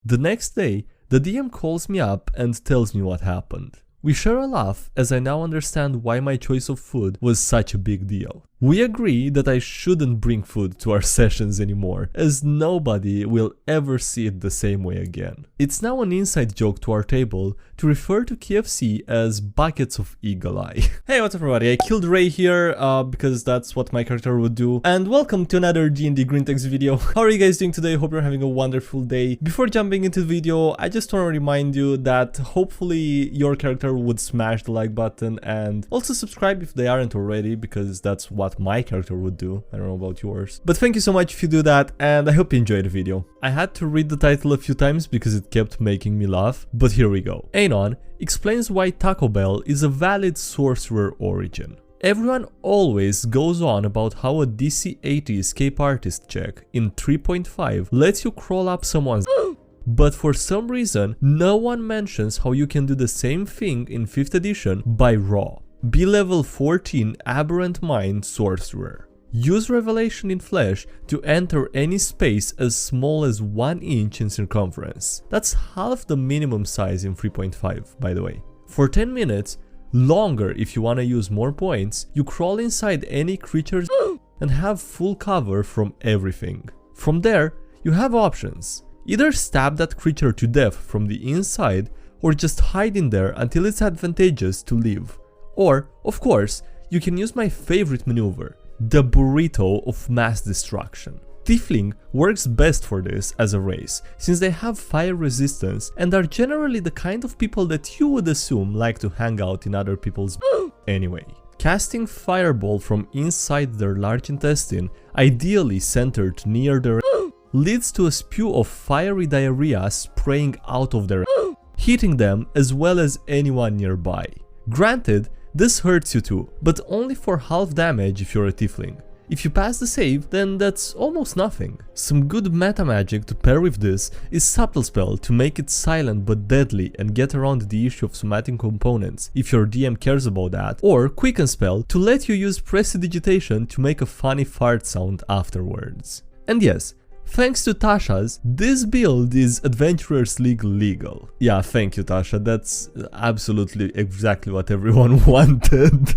The next day, the DM calls me up and tells me what happened. We share a laugh as I now understand why my choice of food was such a big deal. We agree that I shouldn't bring food to our sessions anymore, as nobody will ever see it the same way again. It's now an inside joke to our table to refer to KFC as buckets of eagle eye. Hey, what's up everybody, I killed Ray here because that's what my character would do. And welcome to another DnDGreentext video. How are you guys doing today? Hope you're having a wonderful day. Before jumping into the video, I just want to remind you that hopefully your character would smash the like button and also subscribe if they aren't already, because that's what my character would do. I don't know about yours. But thank you so much if you do that, and I hope you enjoyed the video. I had to read the title a few times because it kept making me laugh, but here we go. Anon explains why Taco Bell is a valid sorcerer origin. Everyone always goes on about how a DC-80 escape artist check in 3.5 lets you crawl up someone's but for some reason, no one mentions how you can do the same thing in 5th edition by Raw. Be level 14 Aberrant Mind Sorcerer. Use Revelation in Flesh to enter any space as small as 1 inch in circumference. That's half the minimum size in 3.5, by the way. For 10 minutes, longer if you wanna use more points, you crawl inside any creatures and have full cover from everything. From there, you have options. Either stab that creature to death from the inside, or just hide in there until it's advantageous to leave. Or, of course, you can use my favorite maneuver, the burrito of mass destruction. Tiefling works best for this as a race, since they have fire resistance and are generally the kind of people that you would assume like to hang out in other people's anyway. Casting fireball from inside their large intestine, ideally centered near their leads to a spew of fiery diarrhea spraying out of their hitting them as well as anyone nearby. Granted, this hurts you too, but only for half damage if you're a tiefling. If you pass the save, then that's almost nothing. Some good meta magic to pair with this is Subtle Spell to make it silent but deadly and get around the issue of somatic components if your DM cares about that, or Quicken Spell to let you use Prestidigitation to make a funny fart sound afterwards. And yes, thanks to Tasha's, this build is Adventurers League legal. Yeah, thank you Tasha, that's absolutely exactly what everyone wanted.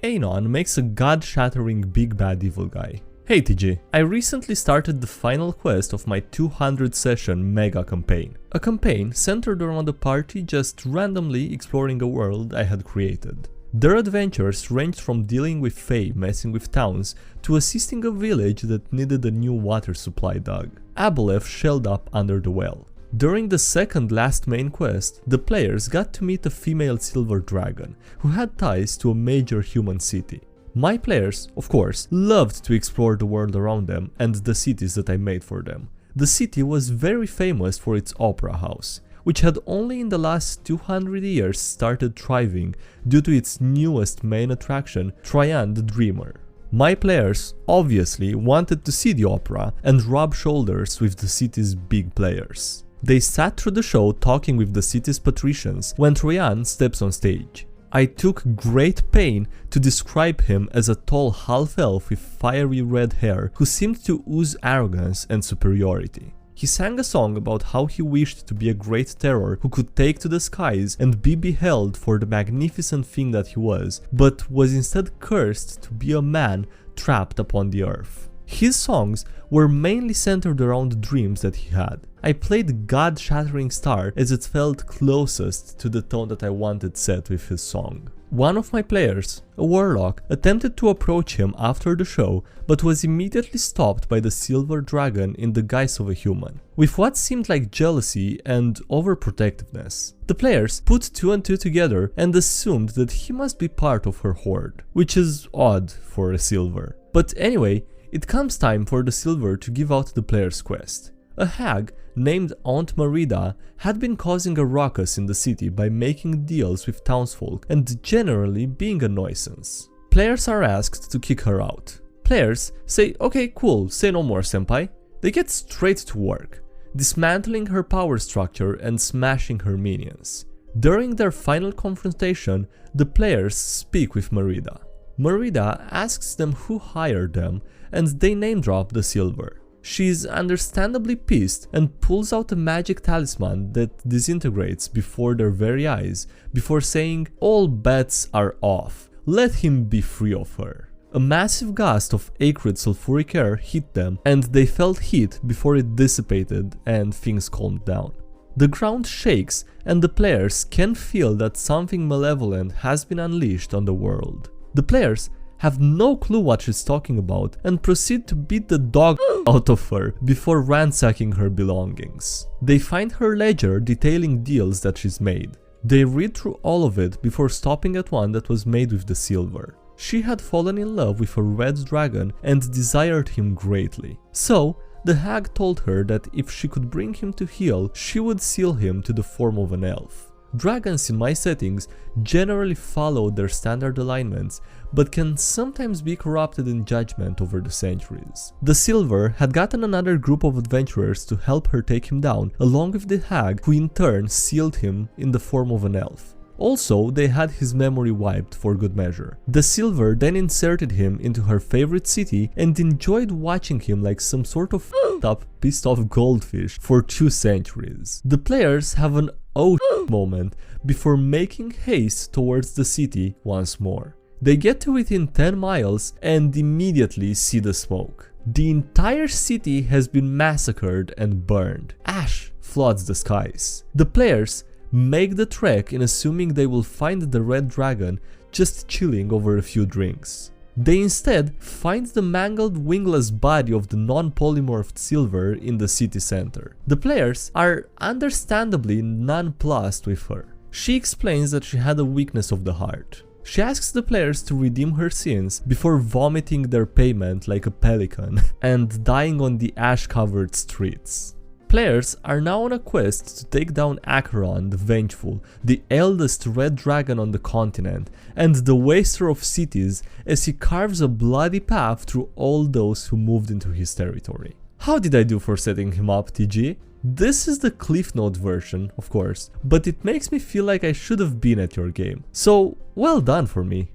Anon makes a god-shattering big bad evil guy. Hey TG, I recently started the final quest of my 200 session mega campaign. A campaign centered around a party just randomly exploring a world I had created. Their adventures ranged from dealing with Fae messing with towns to assisting a village that needed a new water supply dug. Aboleth shelled up under the well. During the second last main quest, the players got to meet a female silver dragon who had ties to a major human city. My players, of course, loved to explore the world around them and the cities that I made for them. The city was very famous for its opera house, which had only in the last 200 years started thriving due to its newest main attraction, Traian the Dreamer. My players obviously wanted to see the opera and rub shoulders with the city's big players. They sat through the show talking with the city's patricians when Traian steps on stage. I took great pain to describe him as a tall half-elf with fiery red hair who seemed to ooze arrogance and superiority. He sang a song about how he wished to be a great terror who could take to the skies and be beheld for the magnificent thing that he was, but was instead cursed to be a man trapped upon the earth. His songs were mainly centered around dreams that he had. I played God-Shattering Star as it felt closest to the tone that I wanted set with his song. One of my players, a warlock, attempted to approach him after the show, but was immediately stopped by the silver dragon in the guise of a human, with what seemed like jealousy and overprotectiveness. The players put 2 and 2 together and assumed that he must be part of her horde, which is odd for a silver. But anyway, it comes time for the silver to give out the player's quest. A hag named Aunt Marida had been causing a ruckus in the city by making deals with townsfolk and generally being a nuisance. Players are asked to kick her out. Players say, okay cool, say no more senpai. They get straight to work, dismantling her power structure and smashing her minions. During their final confrontation, the players speak with Marida. Marida asks them who hired them and they name drop the silver. She's understandably pissed and pulls out a magic talisman that disintegrates before their very eyes, before saying, "All bets are off, let him be free of her." A massive gust of acrid sulfuric air hit them, and they felt heat before it dissipated and things calmed down. The ground shakes, and the players can feel that something malevolent has been unleashed on the world. The players have no clue what she's talking about and proceed to beat the dog out of her before ransacking her belongings. They find her ledger detailing deals that she's made. They read through all of it before stopping at one that was made with the silver. She had fallen in love with a red dragon and desired him greatly. So, the hag told her that if she could bring him to heal, she would seal him to the form of an elf. Dragons in my settings generally follow their standard alignments, but can sometimes be corrupted in judgment over the centuries. The Silver had gotten another group of adventurers to help her take him down, along with the hag, who in turn sealed him in the form of an elf. Also, they had his memory wiped for good measure. The Silver then inserted him into her favorite city and enjoyed watching him like some sort of up, pissed off goldfish for 2 centuries. The players have an oh moment before making haste towards the city once more. They get to within 10 miles and immediately see the smoke. The entire city has been massacred and burned. Ash floods the skies. The players make the trek in assuming they will find the red dragon just chilling over a few drinks. They instead find the mangled wingless body of the non-polymorphed Silver in the city center. The players are understandably nonplussed with her. She explains that she had a weakness of the heart. She asks the players to redeem her sins before vomiting their payment like a pelican and dying on the ash-covered streets. Players are now on a quest to take down Acheron the Vengeful, the eldest red dragon on the continent, and the waster of cities, as he carves a bloody path through all those who moved into his territory. How did I do for setting him up, TG? This is the Cliff Note version, of course, but it makes me feel like I should have been at your game. So, well done for me.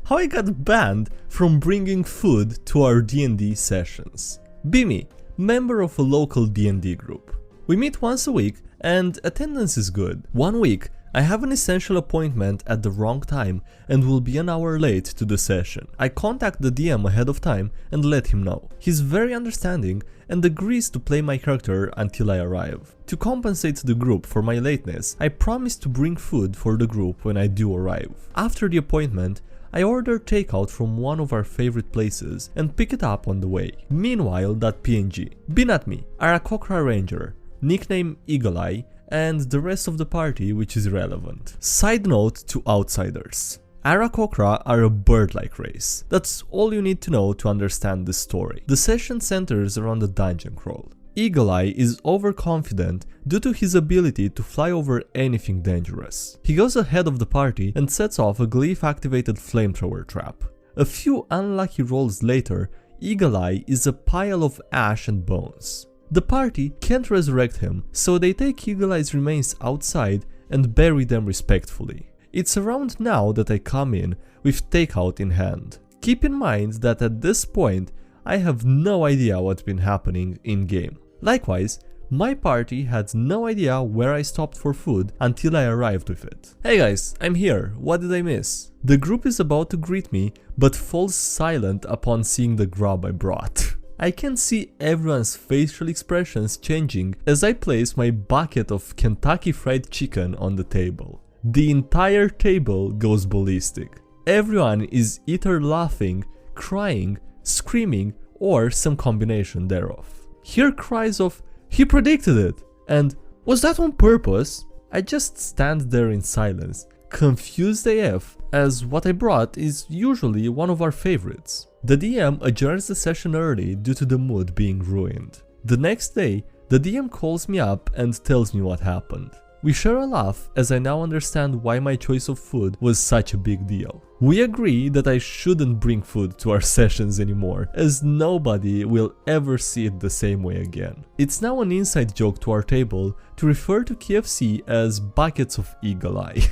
How I got banned from bringing food to our D&D sessions. Bimi, member of a local D&D group. We meet once a week and attendance is good. One week I have an essential appointment at the wrong time and will be an hour late to the session. I contact the DM ahead of time and let him know. He's very understanding and agrees to play my character until I arrive. To compensate the group for my lateness, I promise to bring food for the group when I do arrive. After the appointment, I order takeout from one of our favorite places and pick it up on the way. Meanwhile.png. Binatmi, Aarakocra Ranger, nickname Eagle Eye, and the rest of the party, which is irrelevant. Side note to outsiders. Aarakocra are a bird-like race. That's all you need to know to understand this story. The session centers around a dungeon crawl. Eagle Eye is overconfident due to his ability to fly over anything dangerous. He goes ahead of the party and sets off a glyph-activated flamethrower trap. A few unlucky rolls later, Eagle Eye is a pile of ash and bones. The party can't resurrect him, so they take Eagle Eye's remains outside and bury them respectfully. It's around now that I come in with takeout in hand. Keep in mind that at this point, I have no idea what's been happening in-game. Likewise, my party had no idea where I stopped for food until I arrived with it. Hey guys, I'm here, what did I miss? The group is about to greet me, but falls silent upon seeing the grub I brought. I can see everyone's facial expressions changing as I place my bucket of Kentucky Fried Chicken on the table. The entire table goes ballistic. Everyone is either laughing, crying, screaming, or some combination thereof. Hear cries of, "He predicted it!" and "Was that on purpose?" I just stand there in silence, confused AF, as what I brought is usually one of our favorites. The DM adjourns the session early due to the mood being ruined. The next day, the DM calls me up and tells me what happened. We share a laugh as I now understand why my choice of food was such a big deal. We agree that I shouldn't bring food to our sessions anymore, as nobody will ever see it the same way again. It's now an inside joke to our table to refer to KFC as buckets of Eagle Eye.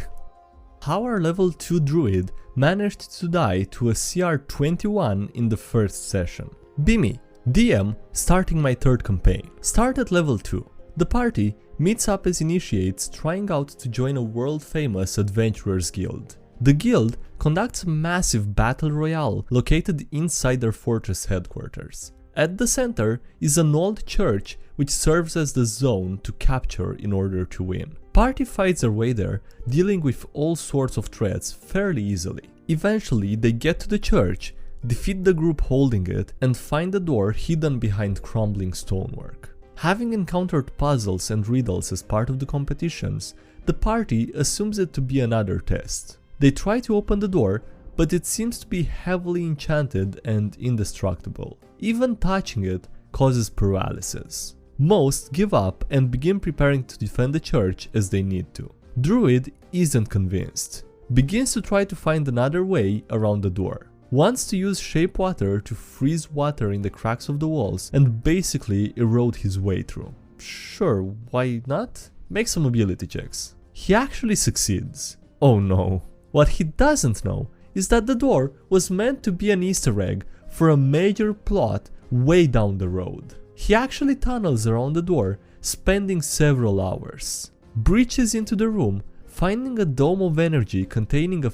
How our level 2 Druid managed to die to a CR 21 in the first session. Bimi, DM starting my third campaign. Start at level 2. The party meets up as initiates trying out to join a world-famous adventurers guild. The guild conducts a massive battle royale located inside their fortress headquarters. At the center is an old church which serves as the zone to capture in order to win. Party fights their way there, dealing with all sorts of threats fairly easily. Eventually they get to the church, defeat the group holding it, and find a door hidden behind crumbling stonework. Having encountered puzzles and riddles as part of the competitions, the party assumes it to be another test. They try to open the door, but it seems to be heavily enchanted and indestructible. Even touching it causes paralysis. Most give up and begin preparing to defend the church as they need to. Druid isn't convinced. Begins to try to find another way around the door. Wants to use shape water to freeze water in the cracks of the walls and basically erode his way through. Sure, why not? Make some ability checks. He actually succeeds. Oh no. What he doesn't know is that the door was meant to be an Easter egg for a major plot way down the road. He actually tunnels around the door, spending several hours. Breaches into the room, finding a dome of energy containing a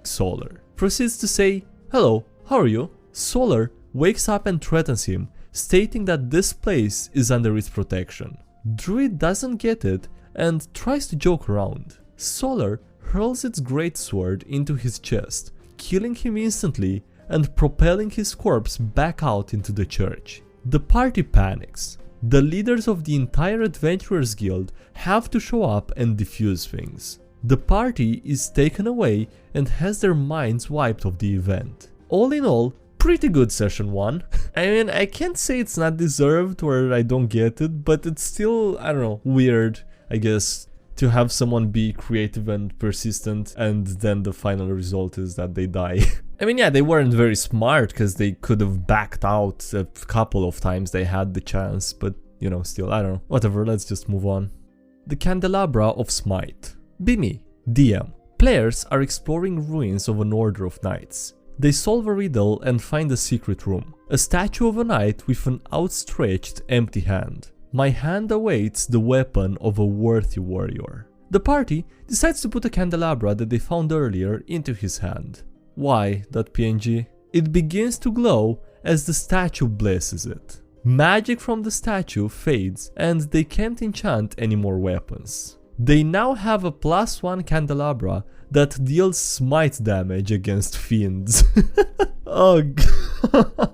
Solar. Proceeds to say, "Hello, how are you?" Solar wakes up and threatens him, stating that this place is under its protection. Druid doesn't get it and tries to joke around. Solar hurls its greatsword into his chest, killing him instantly and propelling his corpse back out into the church. The party panics. The leaders of the entire Adventurers Guild have to show up and defuse things. The party is taken away and has their minds wiped of the event. All in all, pretty good session 1. I mean, I can't say it's not deserved or I don't get it, but it's still, I don't know, weird, I guess, to have someone be creative and persistent and then the final result is that they die. I mean, yeah, they weren't very smart because they could have backed out a couple of times they had the chance, but, you know, still, I don't know. Whatever, let's just move on. The Candelabra of Smite. Be me, DM. Players are exploring ruins of an order of knights. They solve a riddle and find a secret room. A statue of a knight with an outstretched empty hand. My hand awaits the weapon of a worthy warrior. The party decides to put a candelabra that they found earlier into his hand. Why that PNG? It begins to glow as the statue blesses it. Magic from the statue fades and they can't enchant any more weapons. They now have a +1 candelabra that deals smite damage against fiends. Oh god.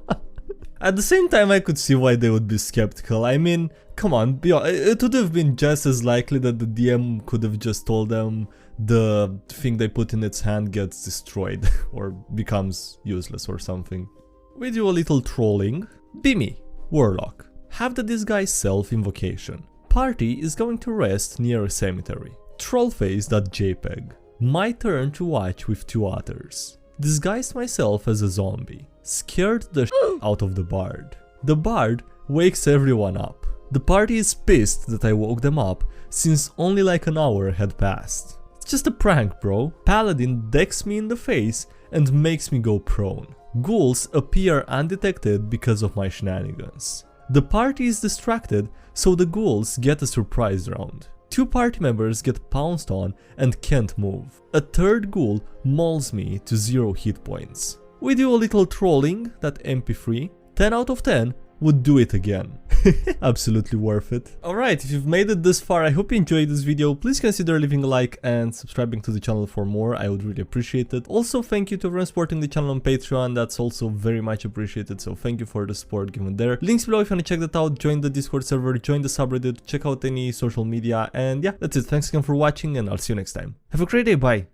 At the same time, I could see why they would be skeptical. I mean, come on, it would have been just as likely that the DM could have just told them the thing they put in its hand gets destroyed or becomes useless or something. We do a little trolling. Be me, Warlock. Have the disguise self invocation. Party is going to rest near a cemetery. Trollface.jpg. My turn to watch with 2 others. Disguised myself as a zombie. Scared the out of the bard. The bard wakes everyone up. The party is pissed that I woke them up since only like an hour had passed. It's just a prank, bro. Paladin decks me in the face and makes me go prone. Ghouls appear undetected because of my shenanigans. The party is distracted, so the ghouls get a surprise round. 2 party members get pounced on and can't move. A 3rd ghoul mauls me to 0 hit points. We do a little trolling, that MP3. 10 out of 10 would do it again. Absolutely worth it. Alright, if you've made it this far, I hope you enjoyed this video. Please consider leaving a like and subscribing to the channel for more. I would really appreciate it. Also, thank you to everyone supporting the channel on Patreon. That's also very much appreciated. So thank you for the support given there. Links below if you want to check that out. Join the Discord server, join the subreddit, check out any social media. And yeah, that's it. Thanks again for watching and I'll see you next time. Have a great day. Bye.